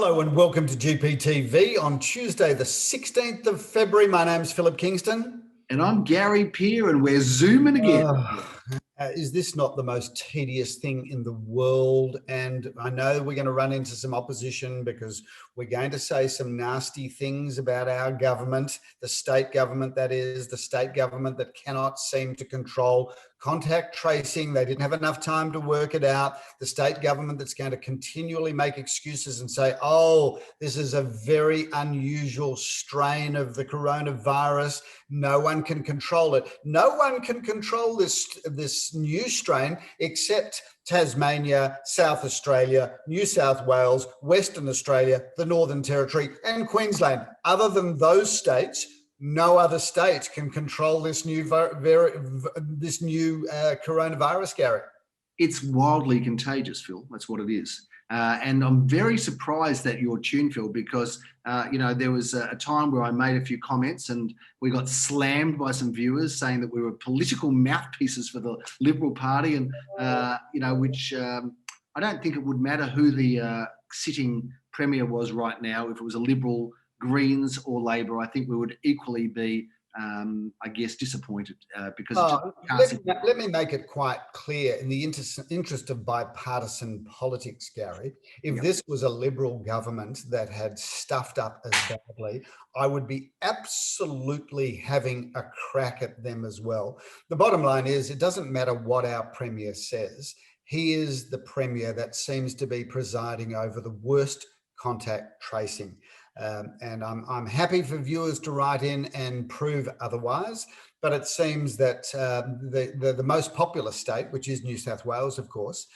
Hello and welcome to GPTV on Tuesday, the 16th of February. My name's Philip Kingston. And I'm Gary Peer, and we're zooming again. Is this not the most tedious thing in the world? And I know we're going to run into some opposition because we're going to say some nasty things about our government, the state government, that is, the state government that cannot seem to control contact tracing. They didn't have enough time to work it out. The state government that's going to continually make excuses and say, oh, this is a very unusual strain of the coronavirus. No one can control it. No one can control this new strain except Tasmania, South Australia, New South Wales, Western Australia, the Northern Territory, and Queensland. Other than those states, no other state can control this new coronavirus, Gary. It's wildly contagious, Phil. That's what it is. And I'm very surprised that you're tuned, Phil, because, there was a time where I made a few comments and we got slammed by some viewers saying that we were political mouthpieces for the Liberal Party and, which I don't think it would matter who the sitting Premier was right now. If it was a Liberal, Greens or Labor, I think we would equally be disappointed because let me make it quite clear in the interest of bipartisan politics, Gary. If this was a Liberal government that had stuffed up as badly, I would be absolutely having a crack at them as well. The bottom line is, it doesn't matter what our Premier says. He is the Premier that seems to be presiding over the worst contact tracing. And I'm happy for viewers to write in and prove otherwise, but it seems that the most populous state, which is New South Wales, of course,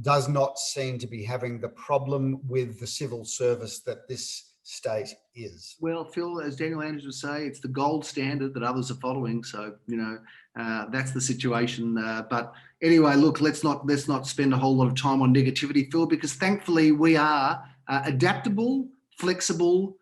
does not seem to be having the problem with the civil service that this state is. Well, Phil, as Daniel Andrews would say, it's the gold standard that others are following. So, that's the situation. But anyway, look, let's not spend a whole lot of time on negativity, Phil, because thankfully we are adaptable, flexible,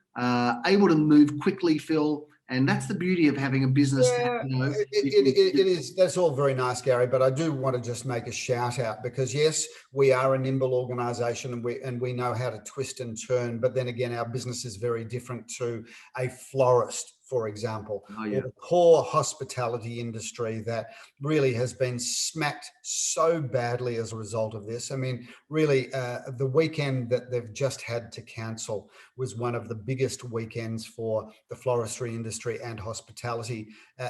able to move quickly, Phil, and that's the beauty of having a business. It is. That's all very nice, Gary, but I do want to just make a shout out because yes, we are a nimble organisation and we know how to twist and turn. But then again, our business is very different to a florist, for example, or the core hospitality industry that really has been smacked so badly as a result of this. I mean, really, the weekend that they've just had to cancel was one of the biggest weekends for the floristry industry and hospitality.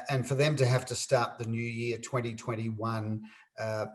And for them to have to start the new year 2021,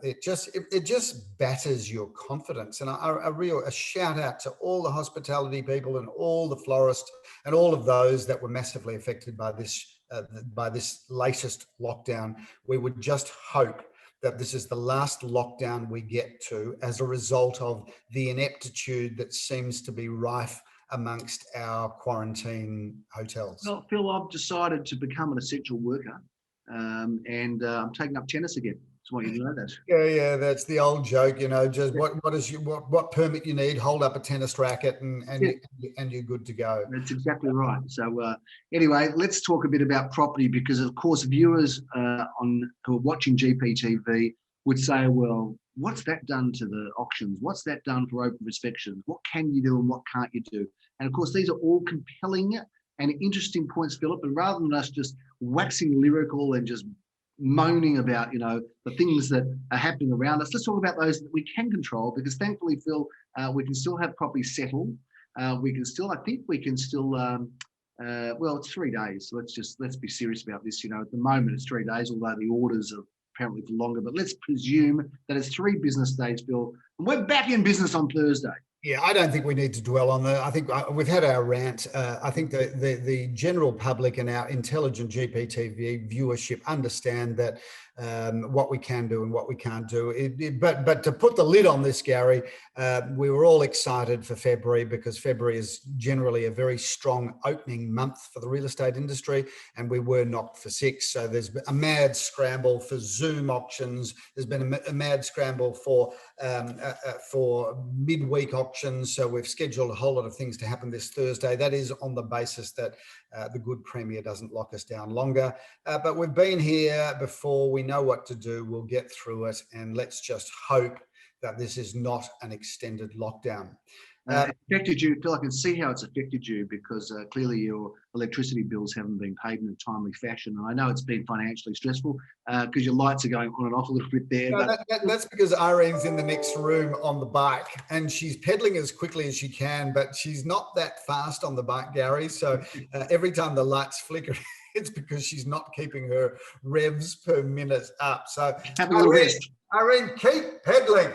it just batters your confidence. And a shout out to all the hospitality people and all the florists and all of those that were massively affected by this latest lockdown. We would just hope that this is the last lockdown we get to as a result of the ineptitude that seems to be rife amongst our quarantine hotels. Well, Phil, I've decided to become an essential worker and I'm taking up tennis again. Just want you to know that. Yeah, that's the old joke, just what permit you need, hold up a tennis racket and you're good to go. That's exactly right. So anyway, let's talk a bit about property because of course viewers who are watching GPTV would say, well, what's that done to the auctions? What's that done for open inspections? What can you do and what can't you do? And of course, these are all compelling and interesting points, Philip, and rather than us just waxing lyrical and just moaning about, the things that are happening around us, let's talk about those that we can control because thankfully, Phil, we can still have property settled. I think we can still, it's 3 days. So let's be serious about this. At the moment it's 3 days, although the orders are apparently for longer, but let's presume that it's 3 business days, Phil, and we're back in business on Thursday. Yeah, I don't think we need to dwell on that. I think we've had our rant. I think the general public and our intelligent GPTV viewership understand that what we can do and what we can't do. But to put the lid on this, Gary, we were all excited for February because February is generally a very strong opening month for the real estate industry, and we were knocked for 6. So there's been a mad scramble for Zoom auctions. There's been a mad scramble for midweek auctions. So we've scheduled a whole lot of things to happen this Thursday. That is on the basis that the good Premier doesn't lock us down longer. But we've been here before. We know what to do. We'll get through it. And let's just hope that this is not an extended lockdown. It affected you, Phil. I can see how it's affected you because clearly your electricity bills haven't been paid in a timely fashion. And I know it's been financially stressful because your lights are going on and off a little bit there. No, But that's because Irene's in the next room on the bike and she's pedaling as quickly as she can, but she's not that fast on the bike, Gary. So every time the lights flicker, it's because she's not keeping her revs per minute up. So have a little rest. Irene, keep pedaling.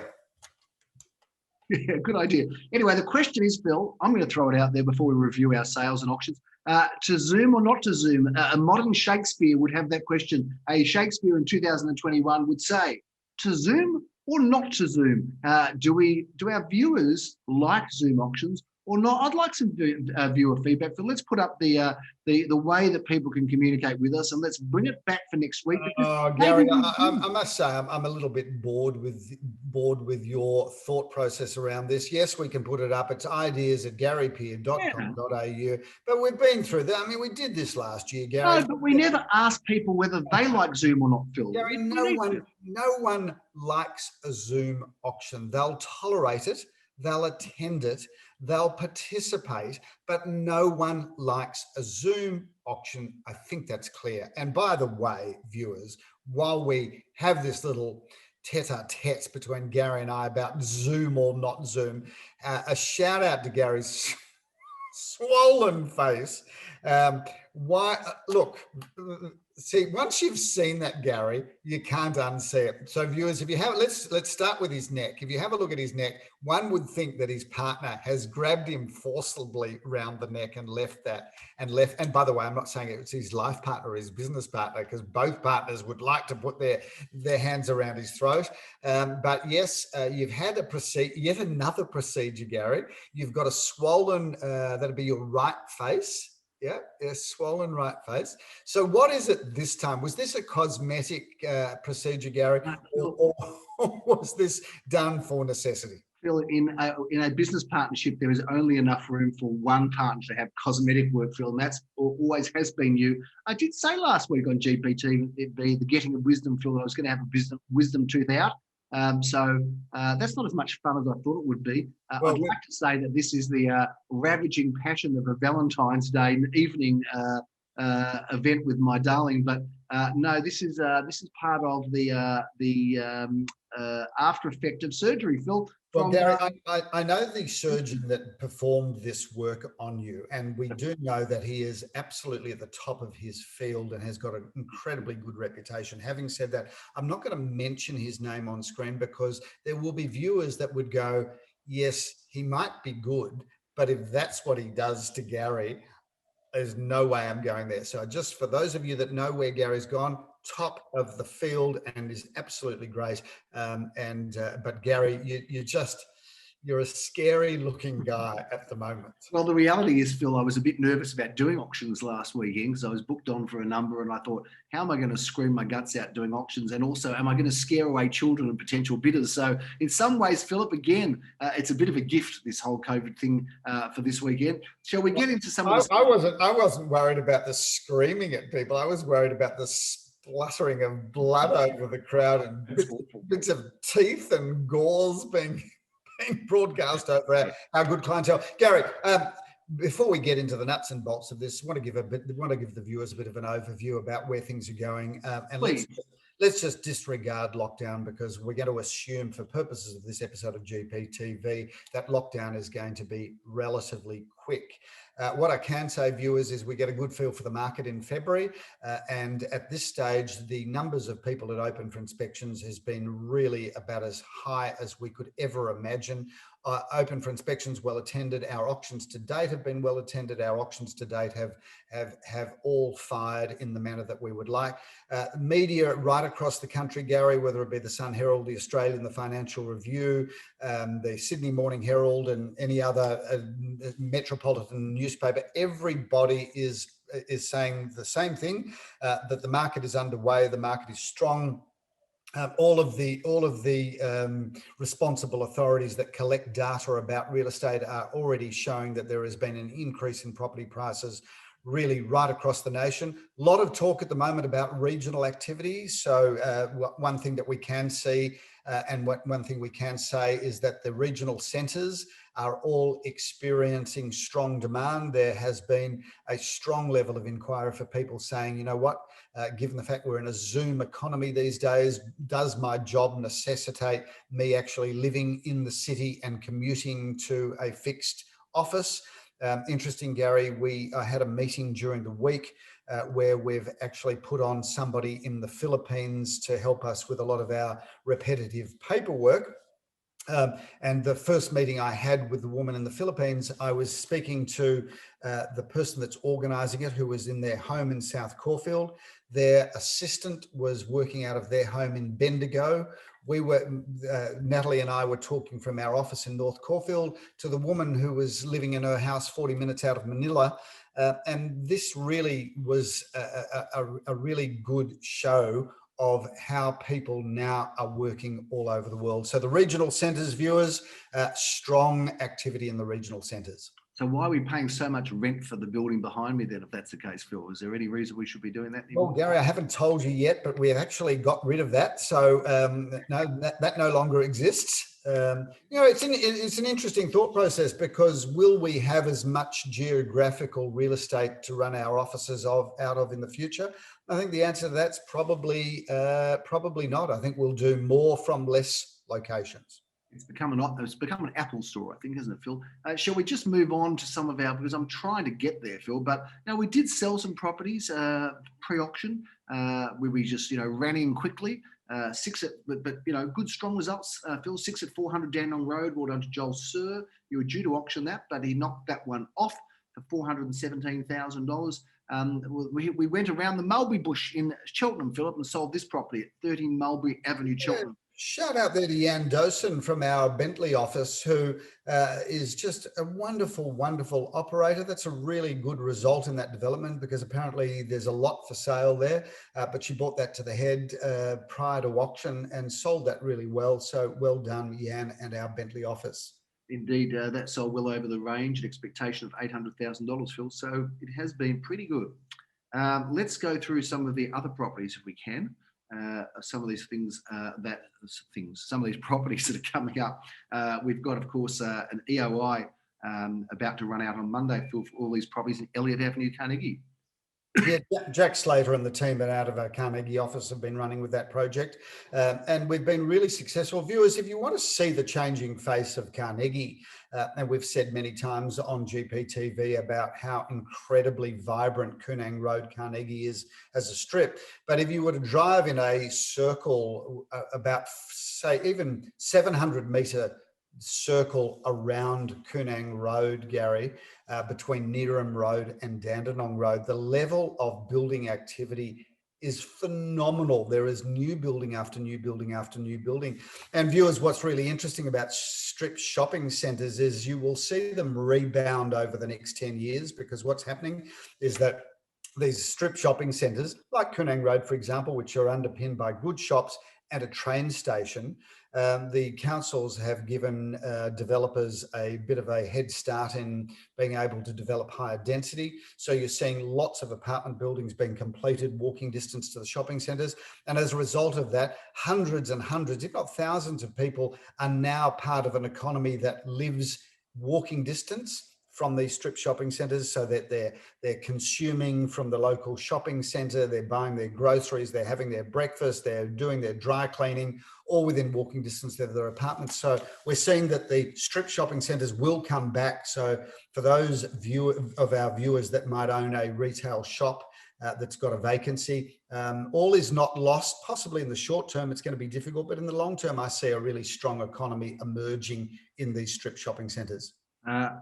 Yeah, good idea. Anyway, the question is, Phil, I'm going to throw it out there before we review our sales and auctions. To Zoom or not to Zoom? A modern Shakespeare would have that question. A Shakespeare in 2021 would say, to Zoom or not to Zoom? Do our viewers like Zoom auctions or not? I'd like some viewer feedback. So let's put up the way that people can communicate with us, and let's bring it back for next week. Gary, I must say I'm a little bit bored with your thought process around this. Yes, we can put it up. It's ideas@garypeer.com.au. But we've been through that. I mean, we did this last year, Gary. No, but we never ask people whether they like Zoom or not, Phil. Gary, no one likes a Zoom auction. They'll tolerate it. They'll attend it. They'll participate, but no one likes a Zoom auction. I think that's clear. And by the way, viewers, while we have this little tete-a-tete between Gary and I about Zoom or not Zoom, a shout out to Gary's swollen face. Look, see, once you've seen that, Gary, you can't unsee it. So viewers, if you have, let's start with his neck. If you have a look at his neck, one would think that his partner has grabbed him forcibly around the neck and left. And by the way, I'm not saying it's his life partner or his business partner, because both partners would like to put their hands around his throat. But yes, you've had yet another procedure, Gary. You've got a swollen, that'd be your right face. Yeah, a swollen right face. So what is it this time? Was this a cosmetic procedure, Gary, or was this done for necessity? Phil, in a business partnership, there is only enough room for one partner to have cosmetic work, Phil, and that's always has been you. I did say last week on GPTV, the Getting of Wisdom, Phil, that I was going to have a wisdom tooth out. So that's not as much fun as I thought it would be. I'd like to say that this is the ravaging passion of a Valentine's Day evening event with my darling, but no, this is part of the after effect of surgery, Phil. Well, Gary, I know the surgeon that performed this work on you, and we do know that he is absolutely at the top of his field and has got an incredibly good reputation. Having said that, I'm not going to mention his name on screen because there will be viewers that would go, yes, he might be good, but if that's what he does to Gary, there's no way I'm going there. So just for those of you that know where Gary's gone, top of the field and is absolutely great. But Gary, you're a scary looking guy at the moment. Well, the reality is, Phil, I was a bit nervous about doing auctions last weekend because I was booked on for a number and I thought, how am I going to scream my guts out doing auctions? And also, am I going to scare away children and potential bidders? So in some ways, Philip, again, it's a bit of a gift, this whole COVID thing for this weekend. Shall we get into some of the... I wasn't worried about the screaming at people. I was worried about the spluttering of blood over the crowd and bits of teeth and gauze being broadcast over our good clientele. Gary, before we get into the nuts and bolts of this, I want to give the viewers a bit of an overview about where things are going. And let's just disregard lockdown because we're going to assume for purposes of this episode of GPTV that lockdown is going to be relatively quick. What I can say, viewers, is we get a good feel for the market in February. And at this stage, the numbers of people that open for inspections has been really about as high as we could ever imagine. Open for inspections, well attended. Our auctions to date have been well attended. Our auctions to date have all fired in the manner that we would like. Media right across the country, Gary, whether it be the Sun Herald, the Australian, the Financial Review, the Sydney Morning Herald, and any other metropolitan newspaper, everybody is saying the same thing, that the market is underway, the market is strong. All of the responsible authorities that collect data about real estate are already showing that there has been an increase in property prices really right across the nation. A lot of talk at the moment about regional activities. So one thing that we can see and one thing we can say is that the regional centres are all experiencing strong demand. There has been a strong level of inquiry for people saying, you know what, given the fact we're in a Zoom economy these days, does my job necessitate me actually living in the city and commuting to a fixed office? Interesting, Gary, I had a meeting during the week where we've actually put on somebody in the Philippines to help us with a lot of our repetitive paperwork. And the first meeting I had with the woman in the Philippines, I was speaking to the person that's organising it, who was in their home in South Caulfield. Their assistant was working out of their home in Bendigo. Natalie and I were talking from our office in North Caulfield to the woman who was living in her house 40 minutes out of Manila. And this really was a really good show of how people now are working all over the world. So the regional centres, viewers, strong activity in the regional centres. So why are we paying so much rent for the building behind me then, if that's the case, Phil? Is there any reason we should be doing that anymore? Well, Gary, I haven't told you yet, but we have actually got rid of that. So no, that no longer exists. It's an interesting thought process, because will we have as much geographical real estate to run our offices out of in the future? I think the answer to that's probably not. I think we'll do more from less locations. It's become an Apple store, I think, isn't it, Phil? Shall we just move on to some of because I'm trying to get there, Phil, but we did sell some properties pre-auction where we just, ran in quickly. Good strong results, Phil. 6 at 400 Dandenong Road, brought on to Joel Sir. You were due to auction that, but he knocked that one off for $417,000. We went around the mulberry bush in Cheltenham, Philip, and sold this property at 30 Mulberry Avenue, Cheltenham. Shout out there to Jan Dosen from our Bentley office, who is just a wonderful, wonderful operator. That's a really good result in that development, because apparently there's a lot for sale there, but she brought that to the head prior to auction and sold that really well. So well done, Jan, and our Bentley office. Indeed, that sold well over the range, an expectation of $800,000, Phil. So it has been pretty good. Let's go through some of the other properties if we can. Some of these some of these properties that are coming up. We've got, of course, an EOI about to run out on Monday for all these properties in Elliott Avenue, Carnegie. Yeah, Jack Slater and the team out of our Carnegie office have been running with that project, and we've been really successful. Viewers, if you want to see the changing face of Carnegie, and we've said many times on GPTV about how incredibly vibrant Kunang Road Carnegie is as a strip, but if you were to drive in a circle about, say, even 700-metre circle around Kunang Road, Gary, between Needham Road and Dandenong Road, the level of building activity is phenomenal. There is new building after new building after new building. And viewers, what's really interesting about strip shopping centres is you will see them rebound over the next 10 years, because what's happening is that these strip shopping centres, like Kunang Road, for example, which are underpinned by good shops and a train station, the councils have given developers a bit of a head start in being able to develop higher density. So you're seeing lots of apartment buildings being completed walking distance to the shopping centres. And as a result of that, hundreds and hundreds, if not thousands of people are now part of an economy that lives walking distance from these strip shopping centres, so that they're consuming from the local shopping centre, they're buying their groceries, they're having their breakfast, they're doing their dry cleaning, all within walking distance of their apartments. So we're seeing that the strip shopping centres will come back. So for those of our viewers that might own a retail shop that's got a vacancy, all is not lost. Possibly in the short term, it's going to be difficult, but in the long term, I see a really strong economy emerging in these strip shopping centres.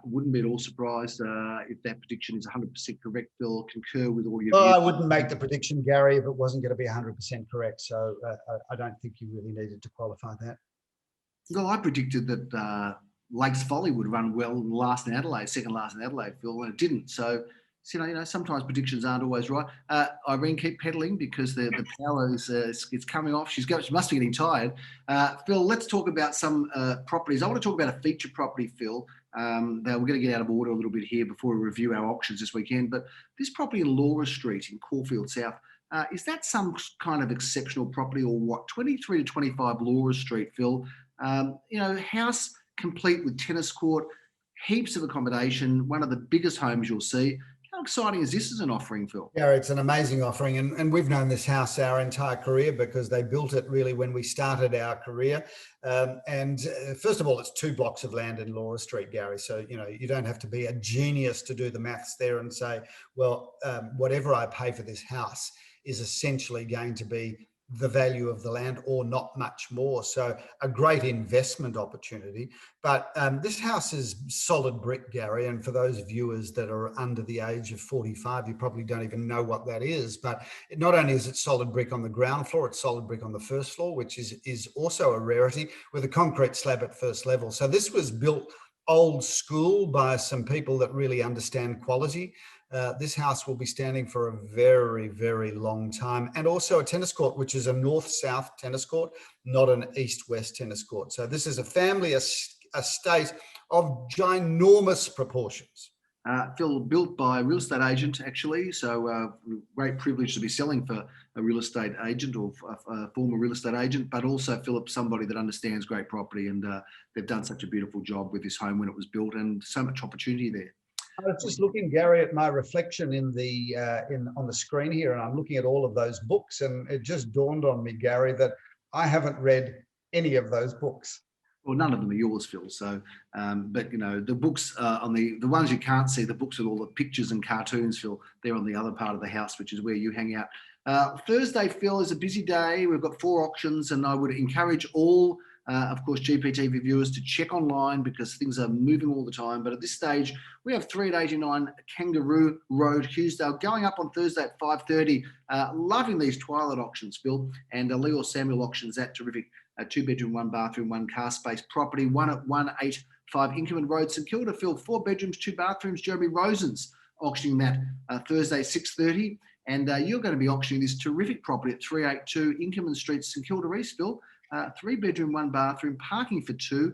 Wouldn't be at all surprised if that prediction is 100% correct, Phil. Concur with all your views. I wouldn't make the prediction, Gary, if it wasn't going to be 100% correct. So I don't think you really needed to qualify that. Well, I predicted that Lakes Folly would run well last in Adelaide, second last in Adelaide, Phil, and it didn't. So sometimes predictions aren't always right. Irene, keep pedaling, because the power is it's coming off. She must be getting tired. Phil, let's talk about some properties. I want to talk about a feature property, Phil, We're going to get out of order a little bit here before we review our auctions this weekend. But this property in Laura Street in Caulfield South, is that some kind of exceptional property or what? 23 to 25 Laura Street, Phil. House complete with tennis court, heaps of accommodation, one of the biggest homes you'll see. How exciting is this as an offering, Phil? Yeah, it's an amazing offering. And we've known this house our entire career because they built it really when we started our career. First of all, it's 2 blocks of land in Laura Street, Gary. So, you don't have to be a genius to do the maths there and say, well, whatever I pay for this house is essentially going to be the value of the land or not much more. So a great investment opportunity. But this house is solid brick, Gary. And for those viewers that are under the age of 45, you probably don't even know what that is. But not only is it solid brick on the ground floor, it's solid brick on the first floor, which is also a rarity, with a concrete slab at first level. So this was built old school by some people that really understand quality. This house will be standing for a very, very long time, and also a tennis court, which is a north-south tennis court, not an east-west tennis court. So this is a family estate of ginormous proportions. Phil, built by a real estate agent, actually. So great privilege to be selling for a real estate agent or a former real estate agent, but also Philip, somebody that understands great property, and they've done such a beautiful job with this home when it was built, and so much opportunity there. I was just looking, Gary, at my reflection on the screen here, and I'm looking at all of those books, and it just dawned on me, Gary, that I haven't read any of those books. Well, none of them are yours, Phil. So, but the books on the ones you can't see, the books with all the pictures and cartoons, Phil, they're on the other part of the house, which is where you hang out. Thursday, Phil, is a busy day. We've got 4 auctions, and I would encourage all, of course, GPTV viewers to check online because things are moving all the time. But at this stage, we have 3 at 89 Kangaroo Road, Hughesdale, going up on Thursday at 5:30. Loving these twilight auctions, Phil, and Leo Samuel auctions, that terrific. 2-bedroom, 1 bathroom, 1 car space property, one at 185 Inkerman Road, St Kilda, Phil, 4 bedrooms, 2 bathrooms. Jeremy Rosen's auctioning that Thursday, 6:30. And you're going to be auctioning this terrific property at 382 Inkerman Street, St Kilda East, Phil. 3-bedroom, 1 bathroom, parking for 2.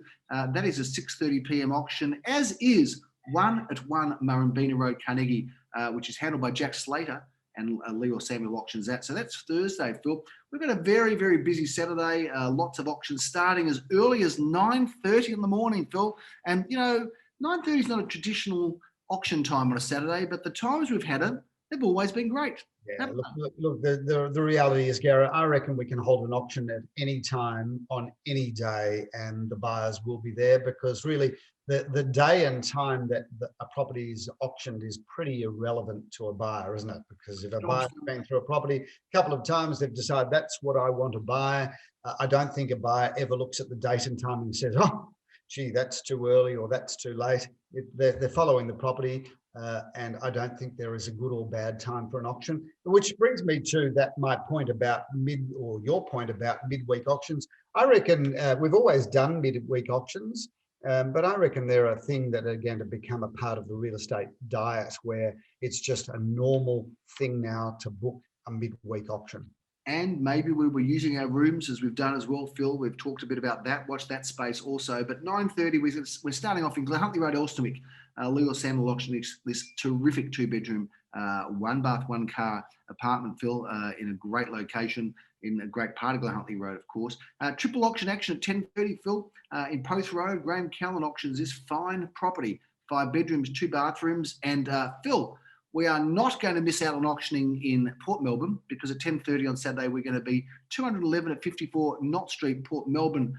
That is a 6:30 p.m. auction, as is 1 at 1 Murrumbina Road, Carnegie, which is handled by Jack Slater, and Leo Samuel auctions that. So that's Thursday, Phil. We've got a very, very busy Saturday. Lots of auctions starting as early as 9:30 in the morning, Phil. And, 9:30 is not a traditional auction time on a Saturday, but the times we've had it, they've always been great. Yeah, look, the reality is, Garrett, I reckon we can hold an auction at any time on any day, and the buyers will be there, because really the day and time that a property is auctioned is pretty irrelevant to a buyer, isn't it? Because if a buyer's been through a property a couple of times, they've decided that's what I want to buy. I don't think a buyer ever looks at the date and time and says, oh, gee, that's too early or that's too late. They're following the property. And I don't think there is a good or bad time for an auction, which brings me to my point about your point about midweek auctions. I reckon we've always done midweek auctions, but I reckon they're a thing that are going to become a part of the real estate diet, where it's just a normal thing now to book a midweek auction. And maybe we were using our rooms as we've done as well, Phil. We've talked a bit about that. Watch that space also. But 9:30, we're starting off in Glenhuntly Road, Elsternwick. Leo Samuel auctioning this terrific 2-bedroom, 1 bath, 1 car apartment, Phil, in a great location in a great part of Glenhuntly Road, of course. Triple auction action at 10:30, Phil, in Post Road. Graham Callan auctions this fine property, 5 bedrooms, 2 bathrooms. And Phil, we are not going to miss out on auctioning in Port Melbourne, because at 10:30 on Saturday, we're going to be 211 at 54 Knott Street, Port Melbourne,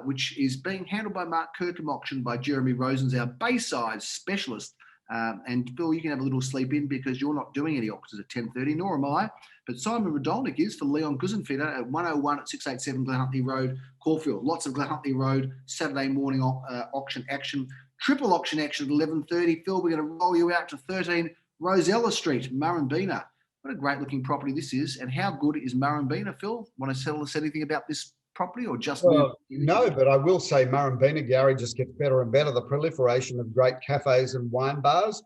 which is being handled by Mark Kirkham, auctioned by Jeremy Rosens, our Bayside specialist. And Phil, you can have a little sleep in because you're not doing any auctions at 10:30, nor am I. But Simon Radolnik is for Leon Guzenfitter at 101 at 687 Glenhuntly Road, Caulfield. Lots of Glenhuntly Road Saturday morning auction action. Triple auction action at 11:30. Phil, we're going to roll you out to 13 Rosella Street, Murrumbina. What a great looking property this is. And how good is Murrumbina, Phil? Want to tell us anything about this property, or just... Well, no, but I will say Murrumbina, Gary, just gets better and better. The proliferation of great cafes and wine bars.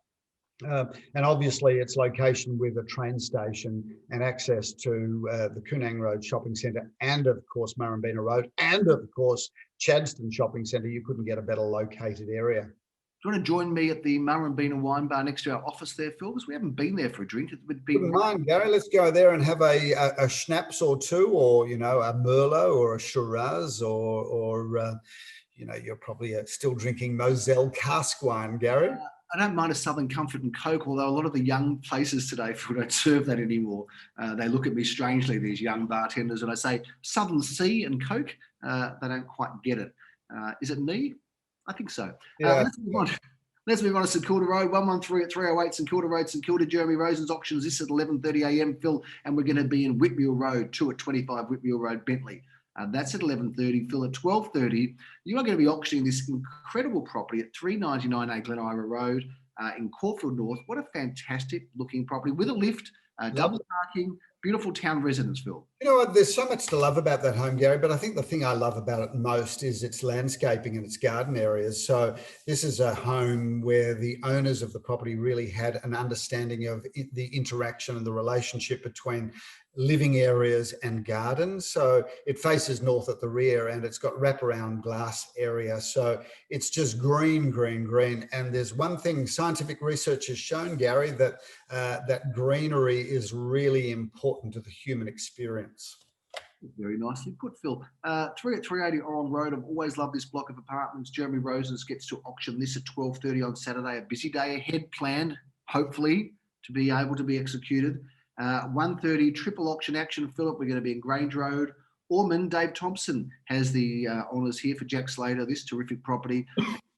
And obviously its location with a train station and access to the Kunang Road Shopping Centre, and of course Murrumbina Road, and of course Chadstone Shopping Centre. You couldn't get a better located area. you want to join me at the Murrumbina and Wine Bar next to our office there, Phil? Because we haven't been there for a drink. It would be Wouldn't mind, Gary. Let's go there and have a schnapps or two, or a Merlot or a Shiraz, or you're probably still drinking Moselle cask wine, Gary. I don't mind a Southern Comfort and Coke, although a lot of the young places today don't serve that anymore. They look at me strangely, these young bartenders, and I say Southern Sea and Coke. They don't quite get it. Is it me? I think so. Yeah. Let's move on to St Kilda Road, 113 at 308 St Kilda Road, St Kilda. Jeremy Rosen's auctions. This at 11:30 a.m, Phil, and we're going to be in Whitmill Road, 2 at 25 Whitmill Road, Bentley. That's at 11:30. Phil, at 12:30, you are going to be auctioning this incredible property at 399A Glen Ira Road in Caulfield North. What a fantastic looking property with a lift, double parking, beautiful town residence, Phil. You know what? There's so much to love about that home, Gary, but I think the thing I love about it most is its landscaping and its garden areas. So this is a home where the owners of the property really had an understanding of the interaction and the relationship between living areas and gardens. So it faces north at the rear, and it's got wraparound glass area. So it's just green, green, green. And there's one thing scientific research has shown, Gary, that that greenery is really important to the human experience. Very nicely put, Phil. 3 at 380 Orong Road. I've always loved this block of apartments. Jeremy Rosens gets to auction this at 12:30 on Saturday. A busy day ahead planned, hopefully, to be able to be executed. 1:30 triple auction action, Philip. We're going to be in Grange Road. Ormond, Dave Thompson has the honours here for Jack Slater. This terrific property,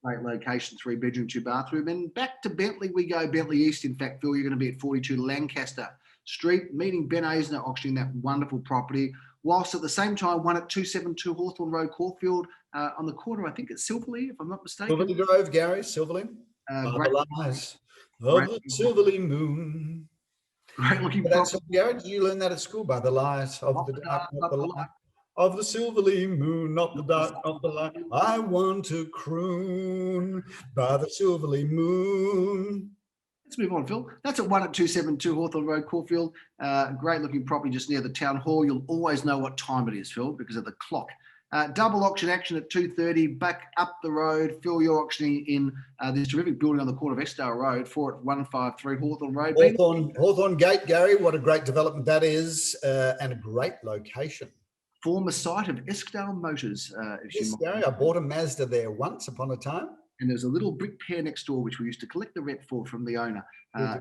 great location, 3-bedroom, 2-bathroom. And back to Bentley we go, Bentley East. In fact, Phil, you're going to be at 42 Lancaster Street, meeting Ben Eisner auctioning that wonderful property. Whilst at the same time, 1 at 272 Hawthorne Road, Caulfield, on the corner, I think it's Silverley, if I'm not mistaken. Silverley Grove, Gary, Silverley. By the light of the Silverley moon. Great looking property. Gary, did you learn that at school? By the light of the dark, not the light of the Silverley moon, not the dark, not the light. I want to croon by the Silverley moon. Let's move on, Phil. That's at 1 at 272 Hawthorne Road, Caulfield. Great looking property just near the town hall. You'll always know what time it is, Phil, because of the clock. Double auction action at 2:30, back up the road. Phil, you're auctioning in this terrific building on the corner of Estelle Road, 4 at 153 Hawthorne Road. Hawthorne Gate, Gary, what a great development that is, and a great location. Former site of Eskdale Motors. Yes, Gary, I bought a Mazda there once upon a time. And there's a little brick pair next door, which we used to collect the rent for from the owner. So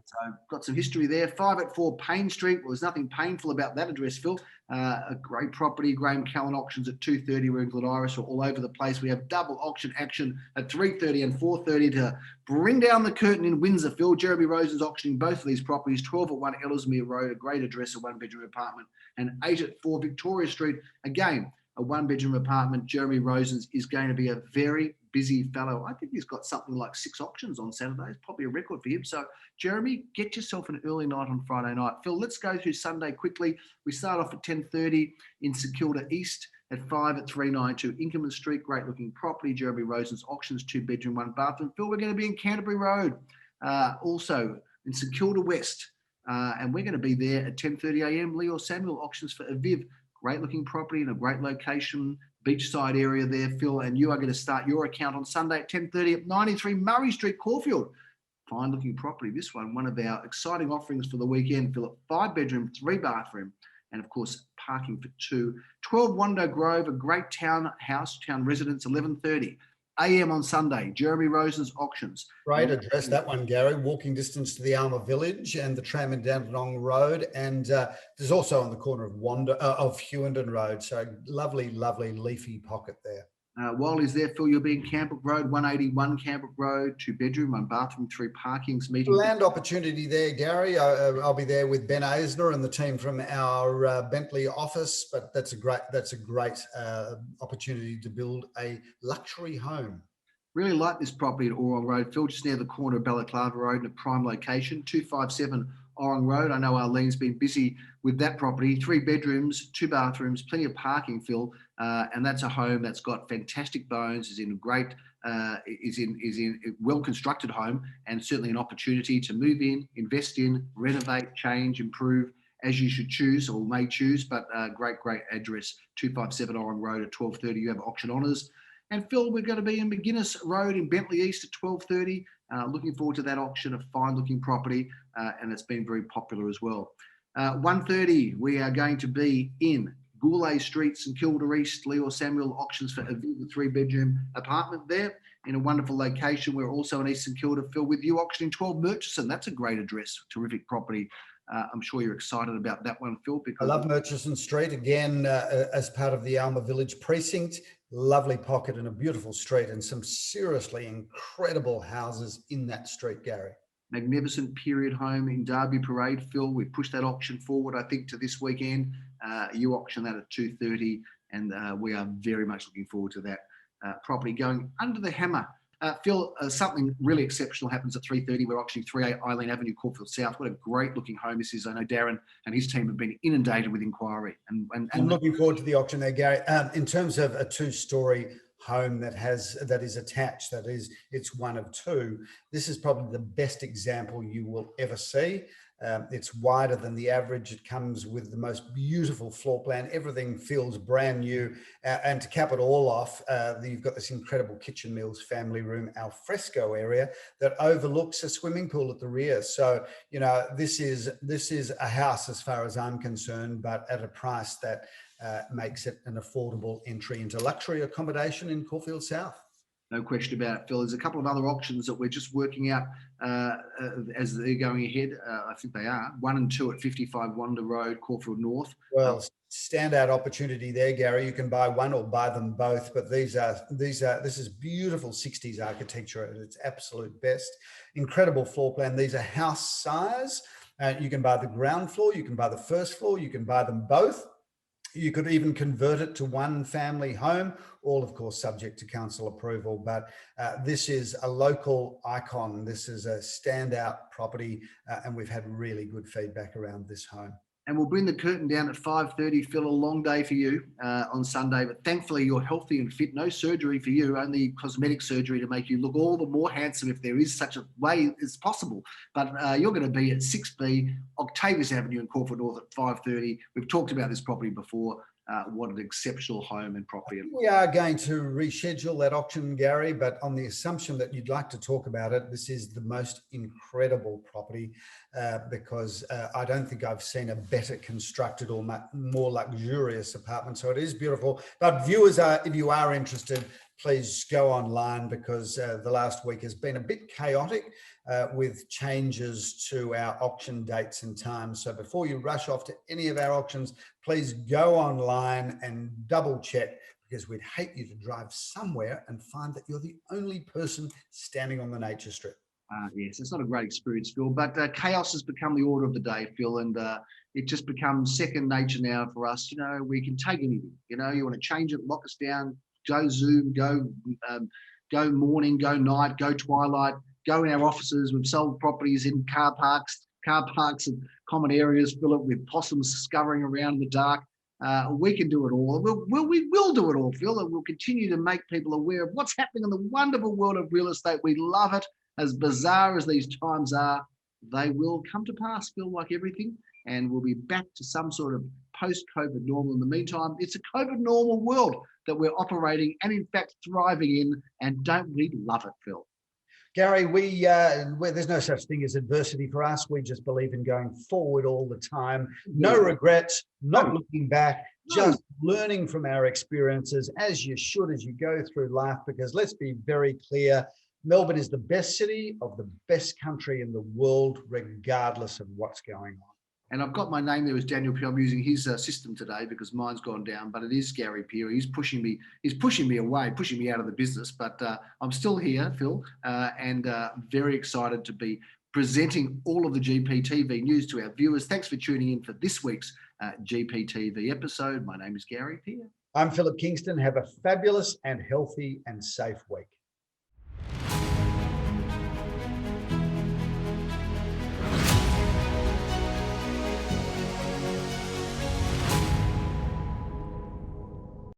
got some history there. 5 at 4 Payne Street. Well, there's nothing painful about that address, Phil. A great property. Graham Callan auctions at 2:30. We're in Glen Iris, or all over the place. We have double auction action at 3:30 and 4:30 to bring down the curtain in Windsor, Phil. Jeremy Rosen's auctioning both of these properties. 12 at 1 Ellesmere Road, a great address, a 1-bedroom apartment. And 8 at 4 Victoria Street. Again, a 1-bedroom apartment. Jeremy Rosen's is going to be a very busy fellow. I think he's got something like 6 auctions on Saturday. It's probably a record for him. So, Jeremy, get yourself an early night on Friday night. Phil, let's go through Sunday quickly. We start off at 10:30 in St Kilda East, at 5 at 392 Inkerman Street. Great looking property. Jeremy Rosen's auctions, 2-bedroom, 1-bathroom. Phil, we're going to be in Canterbury Road, also in St Kilda West. And we're going to be there at 10:30 a.m. Leo Samuel auctions for Aviv. Great looking property in a great location, beachside area there, Phil. And you are going to start your account on Sunday at 10:30 at 93 Murray Street, Caulfield. Fine looking property. This one of our exciting offerings for the weekend, Phil. 5-bedroom, 3-bathroom, and of course, parking for 2. 12 Wando Grove, a great town residence, 11:30 a.m. on Sunday. Jeremy Rosen's auctions. Great address, that one, Gary. Walking distance to the Alma Village and the tram and Dandenong Road. And there's also on the corner of Hewenden Road. So lovely, lovely leafy pocket there. While he's there, Phil, you'll be in Campbell Road, 181 Campbell Road, 2-bedroom, 1-bathroom, 3 parkings, meeting. Land opportunity there, Gary. I'll be there with Ben Eisner and the team from our Bentley office. But that's a great opportunity to build a luxury home. Really like this property at Orong Road, Phil, just near the corner of Balaclava Road in a prime location, 257 Orong Road. I know Arlene's been busy with that property. 3 bedrooms, 2 bathrooms, plenty of parking, Phil, and that's a home that's got fantastic bones. Is in a great, is in a well-constructed home, and certainly an opportunity to move in, invest in, renovate, change, improve as you should choose or may choose. But great address, 257 Orong Road at 12:30. You have auction honours. And Phil, we're going to be in McGuinness Road in Bentley East at 12:30. Looking forward to that auction, a fine looking property, and it's been very popular as well. 1:30, we are going to be in Goulet Street, St Kilda East, Leo Samuel auctions for a 3-bedroom apartment there in a wonderful location. We're also in East St Kilda, Phil, with you auctioning 12 Murchison. That's a great address, terrific property. I'm sure you're excited about that one, Phil. I love Murchison Street, again, as part of the Alma Village precinct. Lovely pocket and a beautiful street, and some seriously incredible houses in that street, Gary. Magnificent period home in Derby Parade, Phil. We pushed that auction forward, I think, to this weekend. You auction that at 2:30, and we are very much looking forward to that property going under the hammer. Phil, something really exceptional happens at 3:30. We're auctioning 38 Eileen Avenue, Caulfield South. What a great looking home this is. I know Darren and his team have been inundated with inquiry. And I'm looking forward to the auction there, Gary. In terms of a 2-story home that is attached, it's one of 2. This is probably the best example you will ever see. It's wider than the average. It comes with the most beautiful floor plan. Everything feels brand new. And to cap it all off, you've got this incredible kitchen meals family room al fresco area that overlooks a swimming pool at the rear. So, you know, this is a house as far as I'm concerned, but at a price that makes it an affordable entry into luxury accommodation in Caulfield South. No question about it, Phil. There's a couple of other auctions that we're just working out as they're going ahead. I think they are 1 and 2 at 55 Wonder Road, Caulfield North. Well, standout opportunity there, Gary. You can buy one or buy them both, but this is beautiful 60s architecture at its absolute best. Incredible floor plan. These are house size. You can buy the ground floor. You can buy the first floor. You can buy them both. You could even convert it to one family home, all of course subject to council approval. But this is a local icon. This is a standout property, and we've had really good feedback around this home. And we'll bring the curtain down at 5:30. Phil, a long day for you on Sunday, but thankfully you're healthy and fit. No surgery for you, only cosmetic surgery to make you look all the more handsome if there is such a way as possible. But you're going to be at 6B Octavius Avenue in Caulfield North at 5:30. We've talked about this property before. What an exceptional home and property. We are going to reschedule that auction, Gary, but on the assumption that you'd like to talk about it, this is the most incredible property because I don't think I've seen a better constructed or more luxurious apartment. So it is beautiful. But viewers, if you are interested, please go online because the last week has been a bit chaotic with changes to our auction dates and times. So before you rush off to any of our auctions, please go online and double check, because we'd hate you to drive somewhere and find that you're the only person standing on the nature strip. Yes, it's not a great experience, Phil, but chaos has become the order of the day, Phil, and it just becomes second nature now for us. You know, we can take anything. You know, you want to change it, lock us down, go Zoom, go morning, go night, go twilight, go in our offices. We've sold properties in car parks and common areas, fill it with possums scurrying around in the dark. We can do it all. We will do it all, Phil, and we'll continue to make people aware of what's happening in the wonderful world of real estate. We love it. As bizarre as these times are, they will come to pass, Phil, like everything, and we'll be back to some sort of post-COVID normal. In the meantime, it's a COVID normal world that we're operating and, in fact, thriving in, and don't we love it, Phil? Gary, there's no such thing as adversity for us. We just believe in going forward all the time. No regrets, not looking back, just learning from our experiences, as you should as you go through life, because let's be very clear, Melbourne is the best city of the best country in the world, regardless of what's going on. And I've got my name there as Daniel Pearl. I'm using his system today because mine's gone down, but it is Gary Pearl. He's pushing me away, pushing me out of the business, but I'm still here, Phil, and very excited to be presenting all of the GPTV news to our viewers. Thanks for tuning in for this week's GPTV episode. My name is Gary Pearl. I'm Philip Kingston. Have a fabulous and healthy and safe week.